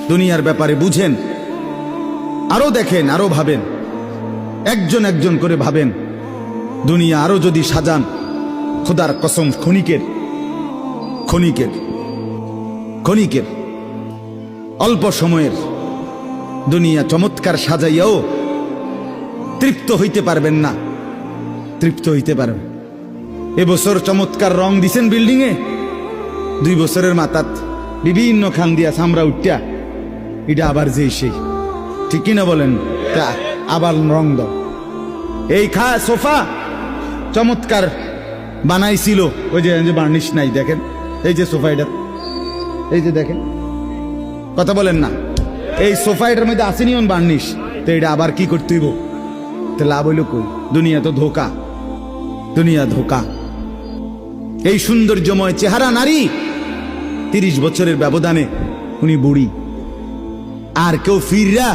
দুনিয়ার ব্যাপারে বুঝেন, আরো দেখেন, আরো ভাবেন, একজন একজন করে ভাবেন। দুনিয়া আরো যদি সাজান, খোদার কসম ক্ষণিকের ক্ষণিকের ক্ষণিকের অল্প সময়ের দুনিয়া চমৎকার সাজাইয়াও তৃপ্ত হইতে পারবেন না, তৃপ্ত হইতে পারবেন। এবছর চমৎকার রং দিছেন বিল্ডিং এ, 2 বছরের মাথাত বিভিন্ন খান দিয়া চামড়া উঠিয়া এটা আবার যে সেই, ঠিক কিনা বলেন? তা আবার রং দাও। এই সোফা চমৎকার বানাইছিল, ওই যে বার্নিশ নাই, দেখেন এই যে সোফা, এটা এই যে দেখেন, কথা বলেন না, এই সোফা এটার মধ্যে আসেনি অন বার্নিশ, তো এটা আবার কি করতে হইব? তো লাভ হইল কই? দুনিয়া তো ধোকা, দুনিয়া ধোকা। এই সৌন্দর্যময় চেহারা নারী 30 বছরের ব্যবধানে উনি বুড়ি, আর কেউ ফিররা